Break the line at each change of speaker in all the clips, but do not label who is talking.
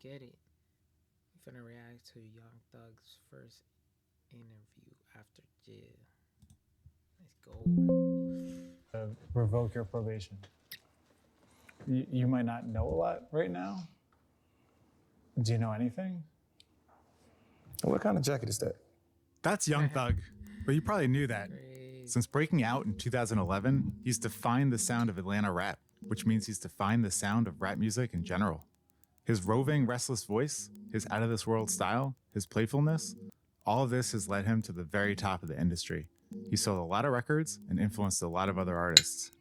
get it. We're finna react to Young Thug's first interview after jail. Let's go.
Revoke your probation. You might not know a lot right now. Do you know anything?
What kind of jacket is that?
That's Young Thug, but you probably knew that.
Crazy.
Since breaking out in 2011, he's defined the sound of Atlanta rap, which means he's defined the sound of rap music in general. His roving, restless voice, his out-of-this-world style, his playfulness, all of this has led him to the very top of the industry. He sold a lot of records and influenced a lot of other artists.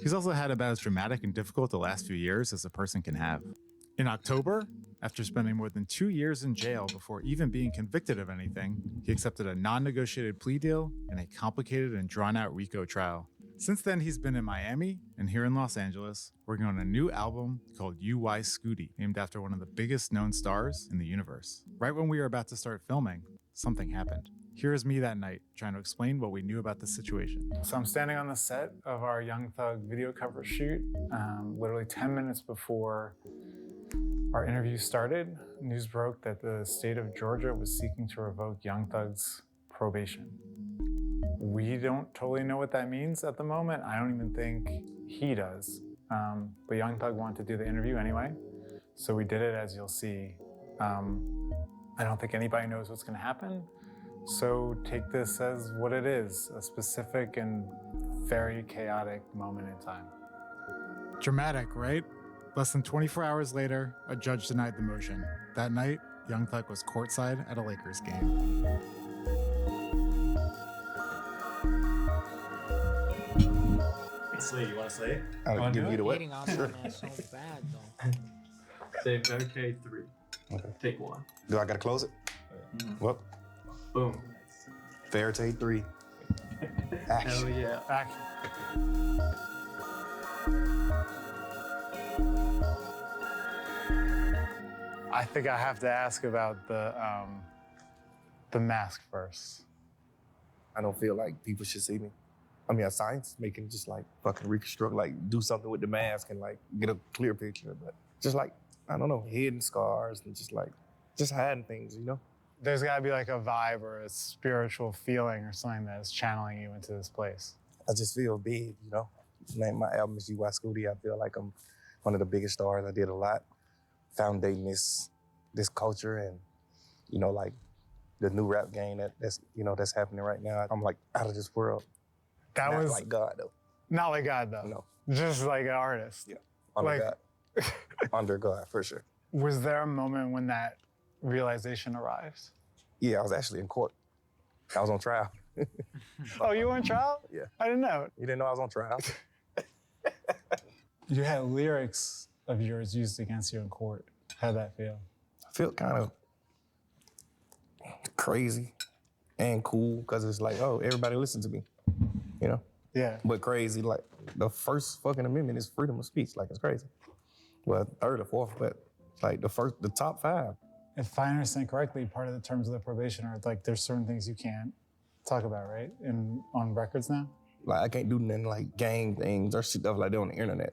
He's also had about as dramatic and difficult the last few years as a person can have. In October, after spending more than 2 years in jail before even being convicted of anything, he accepted a non-negotiated plea deal and a complicated and drawn-out RICO trial. Since then, he's been in Miami and here in Los Angeles, working on a new album called UY Scooty, named after one of the biggest known stars in the universe. Right when we were about to start filming, something happened. Here is me that night, trying to explain what we knew about the situation.
So I'm standing on the set of our Young Thug video cover shoot, literally 10 minutes before our interview started. News broke that the state of Georgia was seeking to revoke Young Thug's probation. We don't totally know what that means at the moment. I don't even think he does. But Young Thug wanted to do the interview anyway. So we did it, as you'll see. I don't think anybody knows what's gonna happen. So take this as what it is, a specific and very chaotic moment in time.
Dramatic, right? Less than 24 hours later, a judge denied the motion. That night, Young Thug was courtside at a Lakers game.
Slay, you want to slay it?
I'll give you the what?
Hating on that man so bad though.
Say barricade 3.
Okay.
Take 1.
Do I gotta close it? Well,
Boom.
Faraday 3. Action.
Hell yeah.
Action. I think I have to ask about the mask first.
I don't feel like people should see me. I mean, science making just like fucking reconstruct, like do something with the mask and like get a clear picture. But just like, I don't know, hidden scars and just hiding things, you know?
There's gotta be like a vibe or a spiritual feeling or something that is channeling you into this place.
I just feel big, you know? Name my album is UY Scooty. I feel like I'm one of the biggest stars. I did a lot foundating this culture and, you know, like the new rap game that's happening right now. I'm like out of this world.
That
Not
was
like God though.
not like God though.
No.
Just like an artist.
Yeah. Under
Like-
God. Under God, for sure.
Was there a moment when that realization arrived?
Yeah, I was actually in court. I was on trial.
Oh, you were on trial?
Yeah.
I didn't know.
You didn't know I was on trial?
You had lyrics of yours used against you in court. How'd that feel?
I feel kind of crazy and cool because it's like, oh, everybody listen to me, you know?
Yeah.
But crazy, like the first fucking amendment is freedom of speech. Like it's crazy. Well, third or fourth, but like the top 5.
If I understand correctly, part of the terms of the probation are like there's certain things you can't talk about, right? On records now?
Like I can't do nothing like gang things or stuff like that on the internet.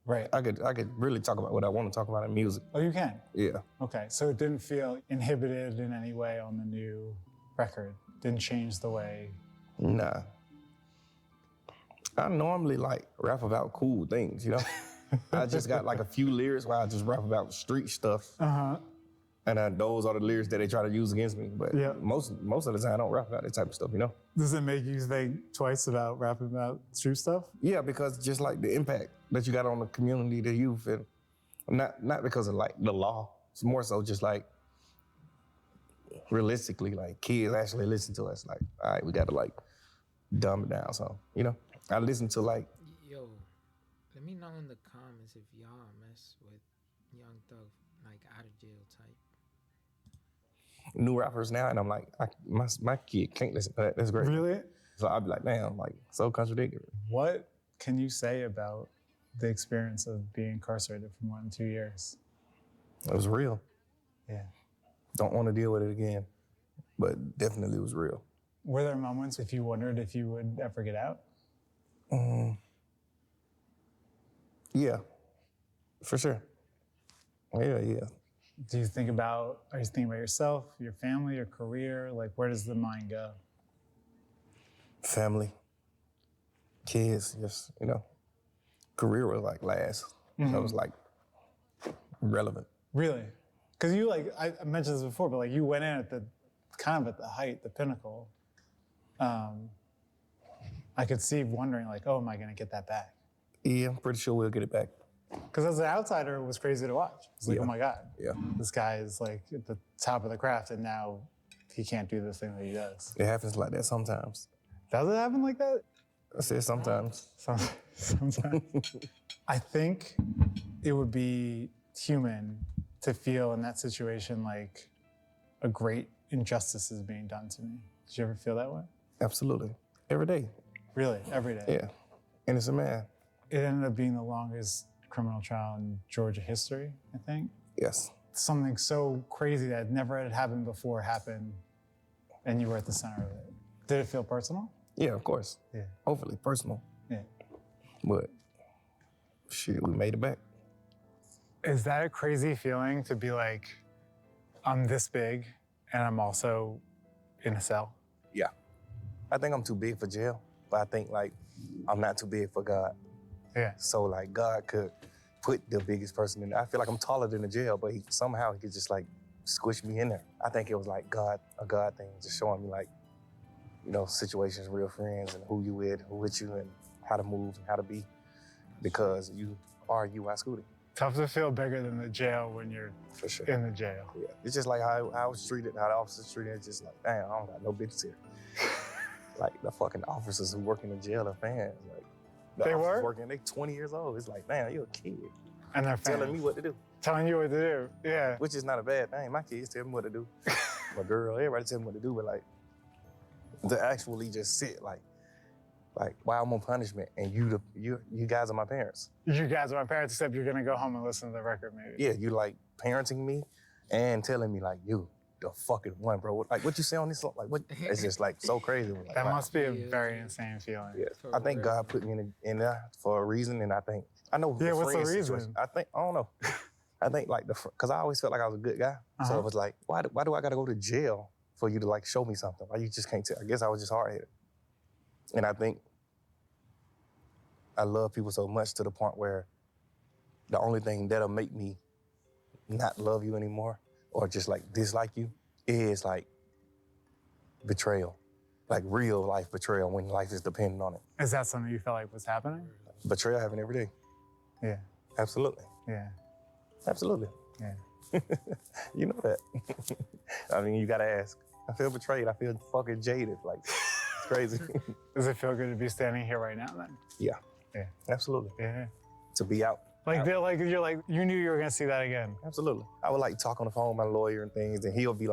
Right.
I could really talk about what I want to talk about in music.
Oh, you can?
Yeah.
Okay. So it didn't feel inhibited in any way on the new record? Didn't change the way?
Nah. I normally like rap about cool things, you know? I just got like a few lyrics where I just rap about street stuff.
Uh-huh.
And those are the lyrics that they try to use against me. But
Yeah.
most of the time I don't rap about that type of stuff, you know?
Does it make you think twice about rapping about street stuff?
Yeah, because just like the impact that you got on the community, the youth, and not because of like the law. It's more so just like realistically, like kids actually listen to us. Like, all right, we gotta like dumb it down. So, you know, I listen to like,
Yo, let me know in the comments if y'all mess with Young Thug, like out of jail type.
new rappers now, and I'm like, my kid can't listen to that. That's great.
Really?
So I'd be like, damn, like so contradictory.
What can you say about the experience of being incarcerated for more than 2 years?
It was real.
Yeah.
Don't want to deal with it again, but definitely it was real.
Were there moments if you wondered if you would ever get out?
Yeah, for sure. Yeah.
are you thinking about yourself, your family, your career? Like, where does the mind go?
Family, kids, just, career was like last. That was like relevant.
Really? Because you I mentioned this before, but you went in at the height, the pinnacle. I could see wondering oh, am I going to get that back?
Yeah, I'm pretty sure we'll get it back.
Because as an outsider, it was crazy to watch. It's
Yeah.
oh my God,
Yeah.
this guy is at the top of the craft, and now he can't do this thing that he does.
It happens like that sometimes.
Does it happen like that?
I said sometimes.
Sometimes. I think it would be human to feel in that situation like a great injustice is being done to me. Did you ever feel that way?
Absolutely. Every day.
Really? Every day?
Yeah. Innocent man.
It ended up being the longest criminal trial in Georgia history, I think.
Yes.
Something so crazy that never had happened before happened, and you were at the center of it. Did it feel personal?
Yeah, of course.
Yeah.
Hopefully personal.
Yeah.
But shit, we made it back.
Is that a crazy feeling to be I'm this big and I'm also in a cell?
Yeah. I think I'm too big for jail, but I think I'm not too big for God.
Yeah.
So God could put the biggest person in there. I feel like I'm taller than the jail, but somehow he could just squish me in there. I think it was a God thing, just showing me situations, real friends, and who you with you, and how to move and how to be, because you are UI Scooty.
Tough to feel bigger than the jail when you're
For sure.
in the jail.
Yeah. It's just how I was treated, how the officers treated. It's just damn, I don't got no business here. The fucking officers who work in the jail are fans.
They
officers
were?
working, they 20 years old. It's damn, you're a kid.
And they're fans.
Telling me what to do.
Telling you what to do. Yeah.
Which is not a bad thing. My kids tell me what to do. My girl, everybody tell me what to do, but to actually just sit while I'm on punishment and you guys are my parents.
You guys are my parents, except you're gonna go home and listen to the record maybe.
Yeah, you parenting me and telling me you the fucking one, bro. What you say on this song? What? It's just so crazy.
That
wow.
must be a very insane feeling.
Yeah, I think God put me in there for a reason, and I know.
Yeah, what's the
friend
reason?
situation, I don't know. I think because I always felt like I was a good guy, so it was why do I gotta go to jail for you to show me something? Why you just can't tell? I guess I was just hard headed, and I think I love people so much to the point where the only thing that'll make me not love you anymore or just dislike you is betrayal, real life betrayal when life is dependent on it.
Is that something you felt like was happening?
Betrayal happen every day.
Yeah.
Absolutely.
Yeah.
Absolutely.
Yeah.
You know that. I mean, you gotta ask. I feel betrayed. I feel fucking jaded. It's crazy.
Does it feel good to be standing here right now then?
Yeah.
Yeah.
Absolutely.
Yeah.
To be out.
You knew you were gonna see that again.
Absolutely. I would talk on the phone with my lawyer and things, and he'll be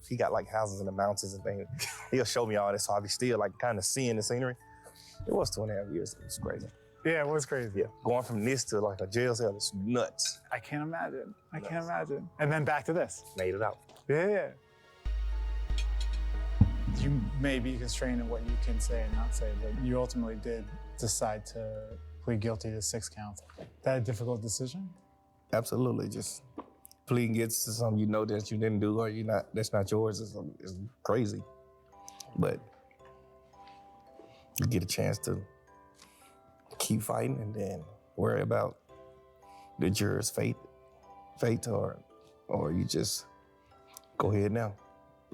he got houses in the mountains and things. He'll show me all this, so I'll be still kind of seeing the scenery. It was 2.5 years. It was crazy.
Yeah, it was crazy.
Yeah. Going from this to a jail cell is nuts.
I can't imagine. I can't imagine. And then back to this.
Made it out.
Yeah. You may be constrained in what you can say and not say, but you ultimately did decide to plead guilty to 6 counts. That a difficult decision?
Absolutely. Just pleading guilty to something you know that you didn't do or that's not yours is crazy. But you get a chance to keep fighting and then worry about the juror's fate or you just go ahead now.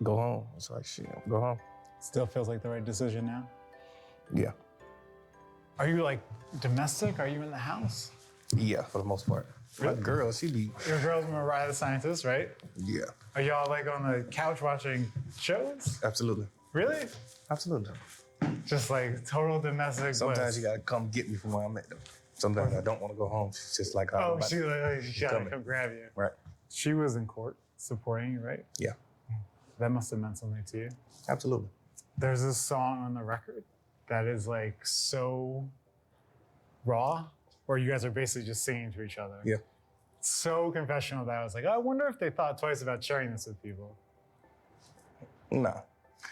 Go home. It's shit, go home.
Still feels like the right decision now?
Yeah.
Are you domestic? Are you in the house?
Yeah, for the most part.
Really?
My girl, she be...
Your girl's Mariah the Scientist, right?
Yeah.
Are y'all on the couch watching shows?
Absolutely.
Really?
Absolutely.
Just total domestic
Sometimes
bliss.
you gotta come get me from where I'm at though. Sometimes I don't want to go home. She's just she
gotta
coming.
come grab you.
Right.
She was in court supporting you, right?
Yeah.
That must have meant something to you.
Absolutely.
There's this song on the record that is so raw, where you guys are basically just singing to each other.
Yeah.
So confessional that I was I wonder if they thought twice about sharing this with people.
Nah.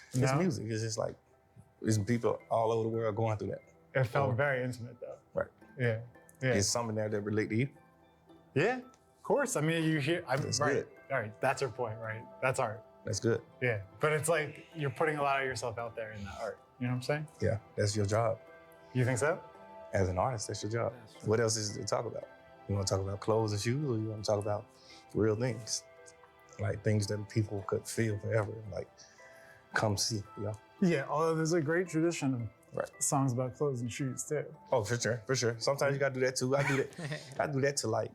It's
No?
music. It's just there's people all over the world going through that.
It felt very intimate though.
Right.
Yeah. Yeah.
It's something there that relate to you.
Yeah.
Of
course. I mean, you hear.
That's
right.
good.
All right. That's your point, right? That's art.
That's good.
Yeah. But it's like you're putting a lot of yourself out there in that art. You know what I'm saying?
Yeah, that's your job.
You think so?
As an artist, that's your job.
That's
What else is there to talk about? You want to talk about clothes and shoes, or you want to talk about real things? Like things that people could feel forever, like come see, you know?
Yeah. Although there's a great tradition of
Right.
songs about clothes and shoes too.
Oh, for sure, for sure. Sometimes you gotta do that too. I do that. I do that to like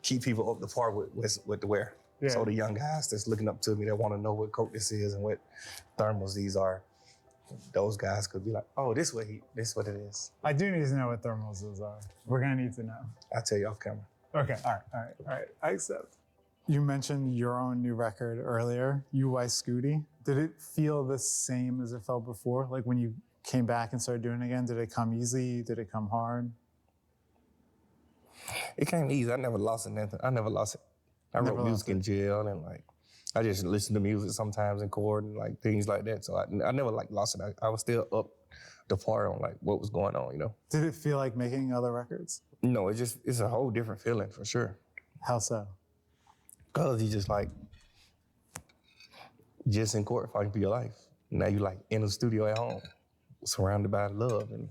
keep people up to par with what to wear.
Yeah.
So the young guys that's looking up to me that want to know what coat this is and what thermals these are, those guys could be like, oh, this what it is.
I do need to know what thermals are. We're gonna need to know.
I'll tell you off camera.
Okay. All right. I accept. You mentioned your own new record earlier, UY Scooty. Did it feel the same as it felt before? Like when you came back and started doing it again, did it come easy? Did it come hard?
It came easy. I never lost it, nothing. I never lost it. I
Never
wrote music
lost
in jail and like, I just listen to music sometimes in court and like things like that. So I never like lost it. I was still up to par on like what was going on, you know?
Did it feel like making other records?
No, it's a whole different feeling for sure.
How so?
Cause you just like, just in court fighting for your life. Now you like in the studio at home, surrounded by love and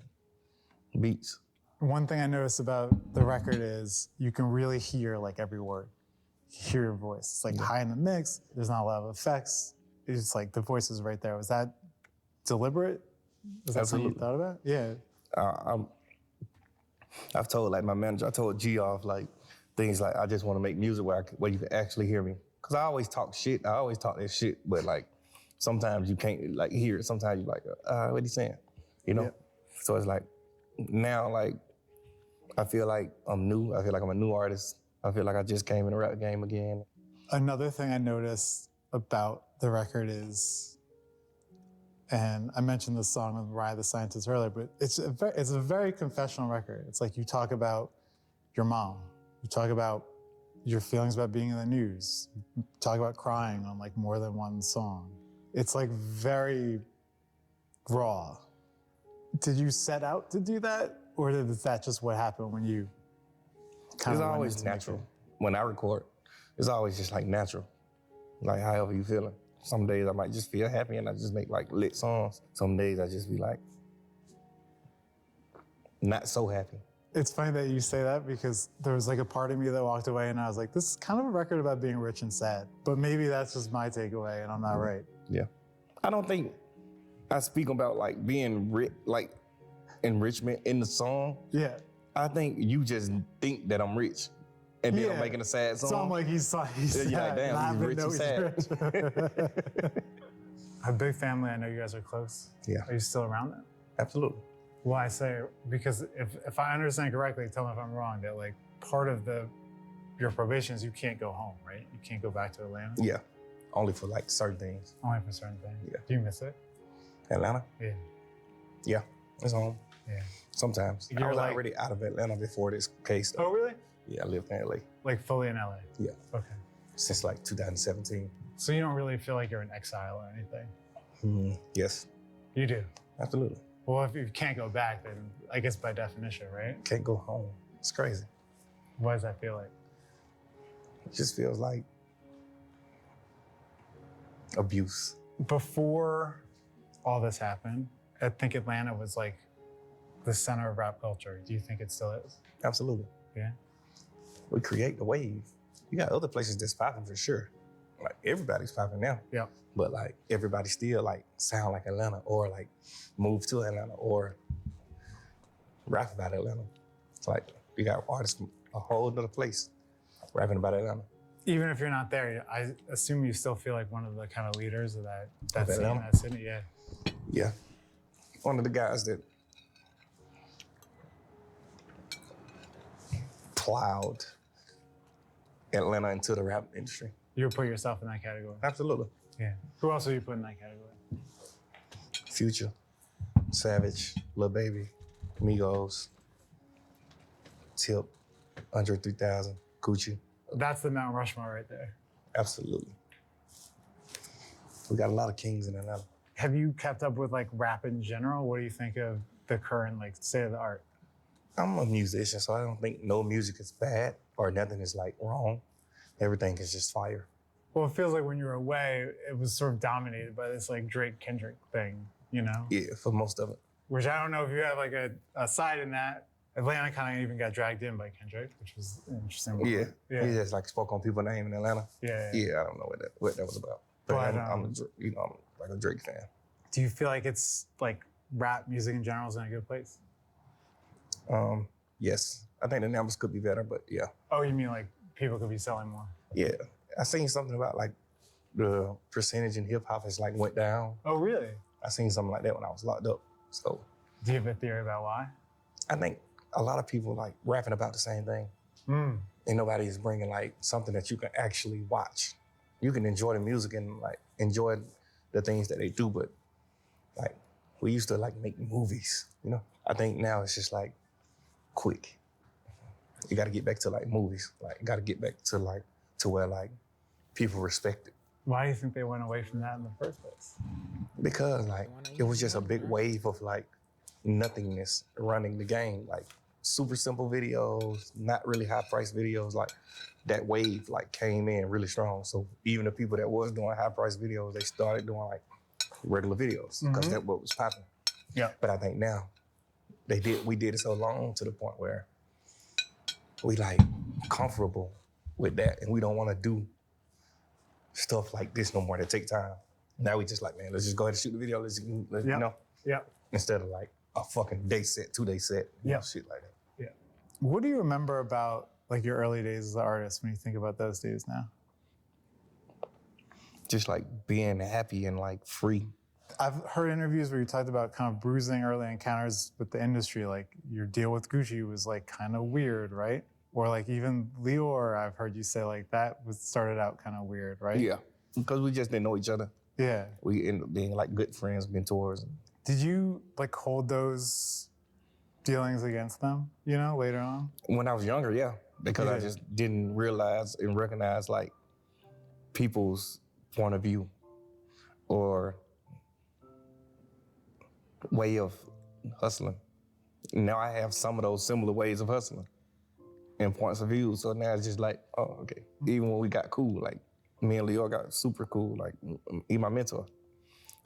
beats.
One thing I noticed about the record is you can really hear like every word. You hear your voice. It's like high in the mix. There's not a lot of effects. It's just like the voice is right there. Was that deliberate? Was that something you
Absolutely.
thought about? Yeah.
I've told like my manager, I told G off like things like I just want to make music where you can actually hear me. Cause I always talk shit. I always talk that shit, but like sometimes you can't like hear it. Sometimes you're like, what he saying? You know?
Yeah.
So it's like now like I feel like I'm new. I feel like I'm a new artist. I feel like I just came in the rap game again.
Another thing I noticed about the record is, and I mentioned the song of Rye the Scientist earlier, but it's a very confessional record. It's like you talk about your mom. You talk about your feelings about being in the news. You talk about crying on like more than one song. It's like very raw. Did you set out to do that? Or is that just what happened when you kind
It's
of
always natural. When I record, it's always just like natural. Like however you feeling. Some days I might just feel happy and I just make like lit songs. Some days I just be like, not so happy.
It's funny that you say that because there was like a part of me that walked away and I was like, this is kind of a record about being rich and sad. But maybe that's just my takeaway and I'm not right.
Yeah. I don't think I speak about like being rich, like enrichment in the song.
Yeah.
I think you just think that I'm rich. And then I'm
Yeah.
making a sad song.
So I'm like, he's sad.
you're like, damn, he's rich and sad.
A big family, I know you guys are close.
Yeah.
Are you still around them?
Absolutely.
Well, I say, because if I understand correctly, tell me if I'm wrong, that like part of your probation is you can't go home, right? You can't go back to Atlanta?
Yeah. Only for like certain things.
Only for certain things.
Yeah.
Do you miss it?
Atlanta?
Yeah.
Yeah. It's home.
Yeah.
Sometimes. I
You're
was
like-
already out of Atlanta before this case.
Oh, really?
Yeah, I lived in LA.
Like fully in LA?
Yeah.
Okay.
Since like 2017.
So you don't really feel like you're in exile or anything?
Yes,
You do?
absolutely.
Well, if you can't go back, then I guess by definition, right?
Can't go home. It's crazy.
What does that feel like?
It just feels like abuse.
Before all this happened, I think Atlanta was like the center of rap culture. Do you think it still is?
Absolutely.
Yeah.
We create the wave. You got other places that's popping for sure. Like everybody's popping now.
Yeah.
But like everybody still like sound like Atlanta or like move to Atlanta or rap about Atlanta. It's like you got artists from a whole other place rapping about Atlanta.
Even if you're not there, I assume you still feel like one of the kind of leaders of that
Of
scene,
Atlanta?
that city. Yeah.
Yeah. One of the guys that plowed Atlanta into the rap industry.
You would put yourself in that category.
Absolutely.
Yeah. Who else would you put in that category?
Future, Savage, Lil Baby, Migos, Tip, Andre 3000, Gucci.
That's the Mount Rushmore right there.
Absolutely. We got a lot of kings in Atlanta.
Have you kept up with like rap in general? What do you think of the current like state of the art?
I'm a musician, so I don't think no music is bad or nothing is like wrong. Everything is just fire.
Well, it feels like when you were away, it was sort of dominated by this like Drake Kendrick thing, you know?
Yeah, for most of it.
Which I don't know if you have like a side in that. Atlanta kind of even got dragged in by Kendrick, which was an interesting one.
Yeah. He just like spoke on people's name in Atlanta.
Yeah.
Yeah, I don't know what that was about. But I'm like a Drake fan.
Do you feel like it's like rap music in general is in a good place?
Yes. I think the numbers could be better, but yeah.
Oh, you mean like people could be selling more?
Yeah. I seen something about like the percentage in hip hop has like went down.
Oh, really?
I seen something like that when I was locked up. So
Do you have a theory about why?
I think a lot of people like rapping about the same thing. And nobody is bringing like something that you can actually watch. You can enjoy the music and like enjoy the things that they do, but like we used to like make movies, you know? I think now it's just like quick. You got to get back to like movies. Like you got to get back to like to where like people respect it.
Why do you think they went away from that in the first place?
Because like it was just a big wave of like nothingness running the game. Like super simple videos, not really high price videos. Like that wave like came in really strong. So even the people that was doing high price videos, they started doing like regular videos because that's what was popping.
Yeah.
But I think now we did it so long to the point where we like comfortable with that and we don't want to do stuff like this no more that take time. Now we just like, man, let's just go ahead and shoot the video. Let's you know.
Yeah.
Instead of like a fucking day set, 2 day set, you know, shit like that.
Yeah. What do you remember about like your early days as an artist when you think about those days now?
Just like being happy and like free.
I've heard interviews where you talked about kind of bruising early encounters with the industry, like your deal with Gucci was like kind of weird, right? Or like even Lior, I've heard you say like that started out kind of weird, right?
Yeah, because we just didn't know each other.
Yeah.
We ended up being like good friends, mentors.
Did you like hold those dealings against them, you know, later on?
When I was younger, yeah, because I just didn't realize and recognize like people's point of view or way of hustling. Now I have some of those similar ways of hustling and points of view. So now it's just like, oh, okay. Even when we got cool, like me and Leo got super cool, like he my mentor.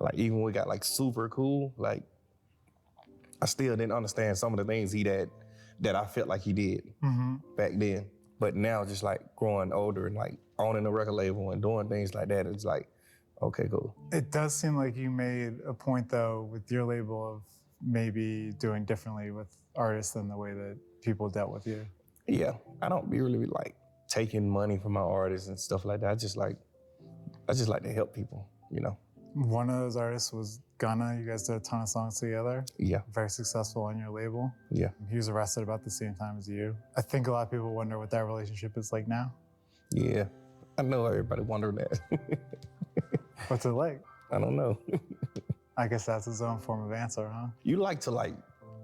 Like even when we got like super cool, like I still didn't understand some of the things he did that I felt like he did back then. But now just like growing older and like owning a record label and doing things like that, it's like, okay, cool.
It does seem like you made a point though with your label of maybe doing differently with artists than the way that people dealt with you.
Yeah, I don't be really like taking money from my artists and stuff like that. I just like to help people, you know?
One of those artists was Gunna. You guys did a ton of songs together.
Yeah.
Very successful on your label.
Yeah.
He was arrested about the same time as you. I think a lot of people wonder what that relationship is like now.
Yeah, I know everybody wondering that.
What's it like?
I don't know.
I guess that's his own form of answer, huh?
You like to like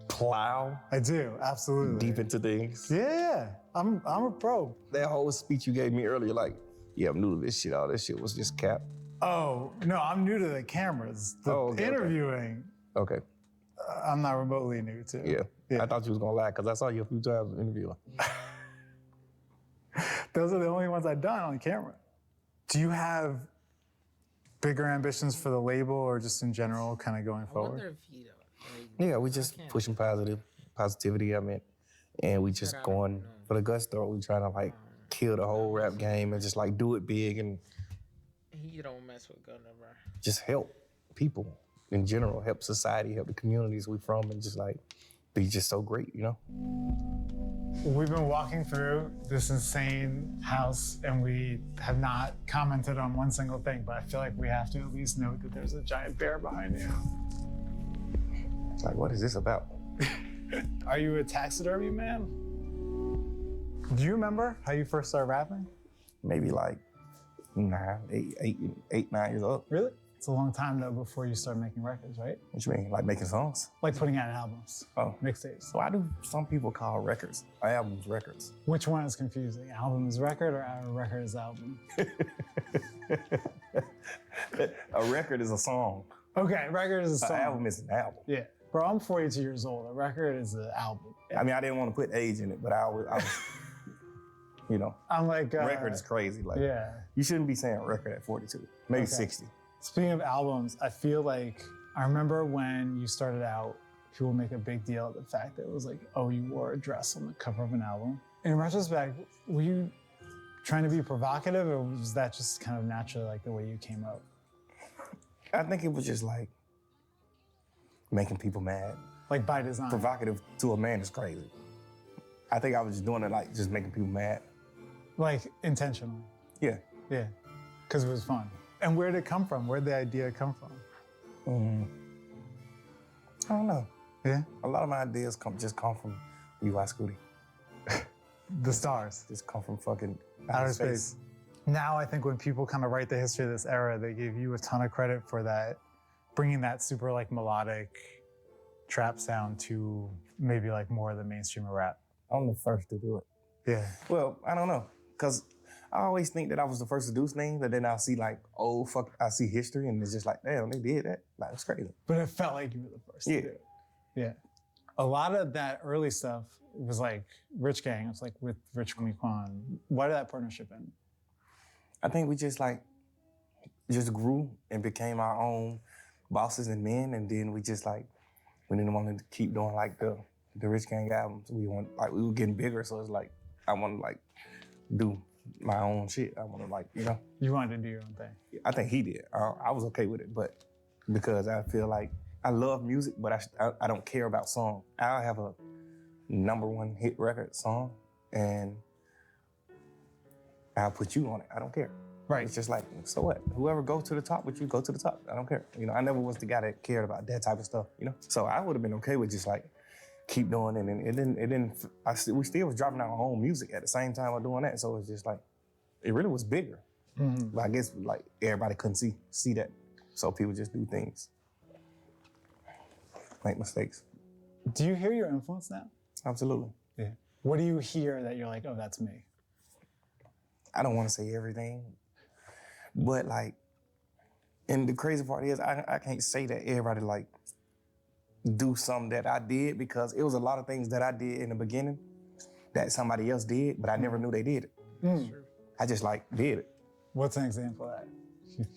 plow
I do, absolutely.
deep into things.
Yeah, I'm a pro.
That whole speech you gave me earlier, like, yeah, I'm new to this shit. All this shit was just cap.
Oh, no, I'm new to the cameras. The
okay,
interviewing,
Okay.
I'm not remotely new to.
Yeah. I thought you was gonna lie because I saw you a few times interviewing.
Those are the only ones I've done on camera. Do you have bigger ambitions for the label or just in general kind of going
I
forward?
wonder if he like,
Yeah, we just pushing positivity, I mean, and we just going for the gusto. We trying to like kill the whole rap game and just like do it big and
he don't mess with Gunna, bro.
just help people in general, help society, help the communities we from, and just like be just so great, you know?
We've been walking through this insane house and we have not commented on one single thing, but I feel like we have to at least note that there's a giant bear behind you.
Like, what is this about?
Are you a taxidermy man? Do you remember how you first started rapping?
Maybe like 9 years old.
Really? It's a long time though before you started making records, right?
What you mean, like making songs?
Like putting out albums,
Oh.
mixtapes.
So why do some people call records, albums, records?
Which one is confusing? Album is record or a record is album?
A record is a song.
Okay, record is a
An
song.
album is an album.
Yeah. Bro, I'm 42 years old. A record is an album.
I mean, I didn't want to put age in it, but I was you know,
I'm like,
record is crazy. Like,
yeah.
you shouldn't be saying record at 42, maybe
Okay.
60.
Speaking of albums, I feel like I remember when you started out, people make a big deal of the fact that it was like, oh, you wore a dress on the cover of an album. In retrospect, were you trying to be provocative, or was that just kind of naturally like the way you came up?
I think it was just like making people mad.
Like by design?
Provocative to a man is crazy. I think I was just doing it like just making people mad.
Like intentionally?
Yeah.
Yeah, because it was fun. And where did it come from? Where did the idea come from?
I don't know.
Yeah?
A lot of my ideas just come from UI Scooty.
The stars.
Just come from fucking
Outer space. Now I think when people kind of write the history of this era, they give you a ton of credit for that, bringing that super like melodic trap sound to maybe like more of the mainstream of rap.
I'm the first to do it.
Yeah.
Well, I don't know. Because I always think that I was the first to do things, but then I'll see like, oh, fuck, I see history and it's just like, damn, they did that. Like, it's crazy.
But it felt like you were the first to do it. Yeah. A lot of that early stuff was like Rich Gang. It was like with Rich Homie Quan. Why did that partnership end?
I think we just grew and became our own bosses and men, and then we just like, we didn't want to keep doing like the Rich Gang albums. We were getting bigger, so it's like, I want to like do my own shit. I want to like, you know.
You wanted to do your own thing.
I think he did. I was okay with it, but because I feel like I love music, but I don't care about song. I'll have a #1 hit record song, and I'll put you on it. I don't care.
Right.
It's just like, so what? Whoever goes to the top with you, go to the top. I don't care. You know, I never was the guy that cared about that type of stuff, you know? So I would have been okay with just like, keep doing it. And we still was dropping our own music at the same time of doing that. So it's just like, it really was bigger.
Mm-hmm.
But I guess like everybody couldn't see that. So people just do things, make mistakes.
Do you hear your influence now?
Absolutely.
Yeah. What do you hear that you're like, oh, that's me?
I don't want to say everything, but like, and the crazy part is I can't say that everybody like do something that I did, because it was a lot of things that I did in the beginning that somebody else did, but I never knew they did it.
Mm.
I just like did it.
What's an example of that?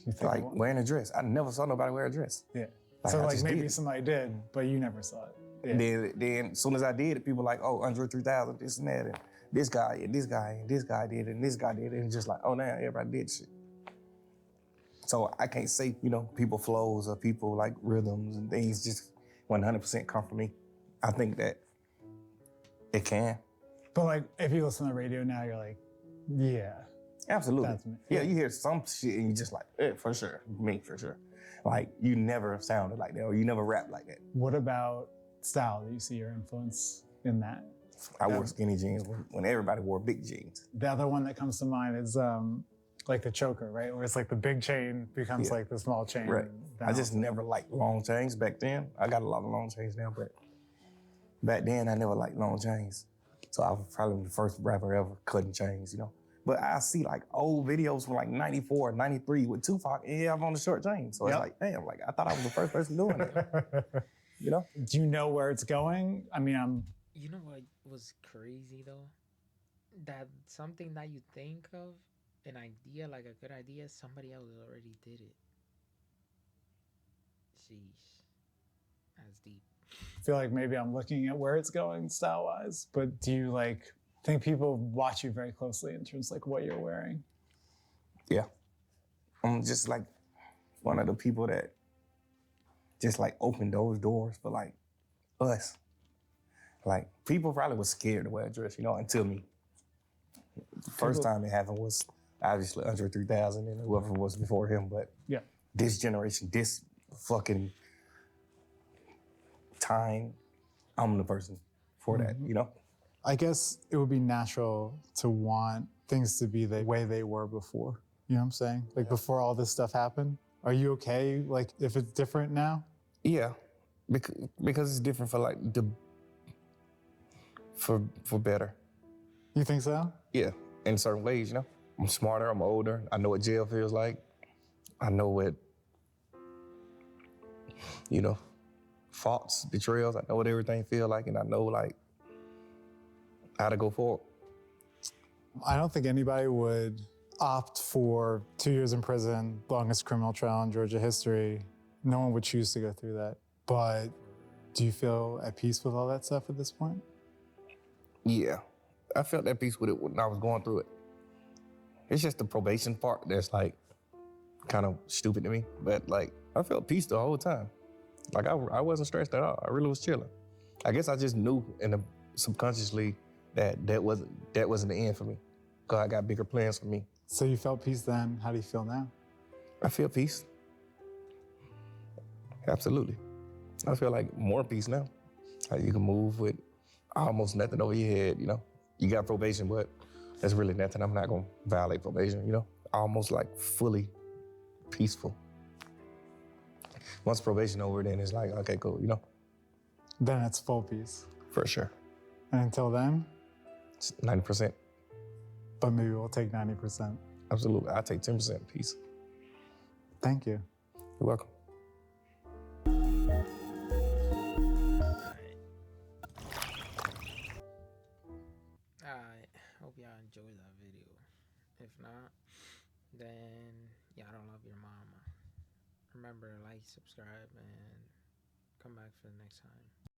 You think
Like
of one?
wearing a dress. I never saw nobody wear a dress.
Yeah.
Like,
So
I
like
just
maybe
did it.
somebody did, but you never saw it. Yeah.
Then as soon as I did it, people like, oh, Andre 3000, this and that, and this guy, and this guy, and this guy did it, and this guy did it, and just like, oh, now everybody did shit. So I can't say, you know, people flows or people like rhythms and things just 100% come from me. I think that it can.
But like, if you listen to the radio now, you're like, yeah.
Absolutely.
That's me.
Yeah, you hear some shit and you just like, for sure, me, for sure. Like, you never sounded like that, or you never rapped like that.
What about style? Do you see your influence in that?
I wore skinny jeans when everybody wore big jeans.
The other one that comes to mind is like the choker, right? Where it's like the big chain becomes like the small chain.
Right.
and
I just never liked long chains back then. I got a lot of long chains now, but back then I never liked long chains. So I was probably the first rapper ever cutting chains, you know? But I see like old videos from like 94, 93 with Tupac, and he have on the short chain. So it's like, damn, like I thought I was the first person doing it, you know?
Do you know where it's going? I mean,
You know what was crazy though? That something that you think of, an idea, like a good idea, somebody else already did it. Sheesh. That's deep.
I feel like maybe I'm looking at where it's going style-wise, but do you like think people watch you very closely in terms of like what you're wearing?
Yeah. I'm just like one of the people that just like opened those doors for like us. Like people probably was scared to wear a dress, you know, until me. The first time it happened was obviously Andre 3000 and whoever was before him, but
Yeah.
this generation, this fucking time, I'm the person for that, you know?
I guess it would be natural to want things to be the way they were before. You know what I'm saying? Like before all this stuff happened. Are you okay? Like if it's different now?
Yeah, because it's different for like for better.
You think so?
Yeah, in certain ways, you know? I'm smarter, I'm older, I know what jail feels like. I know what, you know, faults, betrayals. I know what everything feel like, and I know like how to go forward.
I don't think anybody would opt for 2 years in prison, longest criminal trial in Georgia history. No one would choose to go through that. But do you feel at peace with all that stuff at this point?
Yeah, I felt at peace with it when I was going through it. It's just the probation part that's like kind of stupid to me. But like, I felt peace the whole time. Like I wasn't stressed at all. I really was chilling. I guess I just knew subconsciously that wasn't the end for me. God got bigger plans for me.
So you felt peace then. How do you feel now?
I feel peace. Absolutely. I feel like more peace now. Like you can move with almost nothing over your head, you know? You got probation, but that's really nothing. I'm not gonna violate probation, you know? Almost like fully peaceful. Once probation over, then it's like, okay, cool, you know?
Then it's full peace.
For sure.
And until then,
It's 90%.
but maybe we'll take 90%.
Absolutely. I'll take 10% peace.
Thank you.
You're welcome.
Alright, hope y'all enjoyed that video. If not, then y'all don't love your mama. Remember, like, subscribe, and come back for the next time.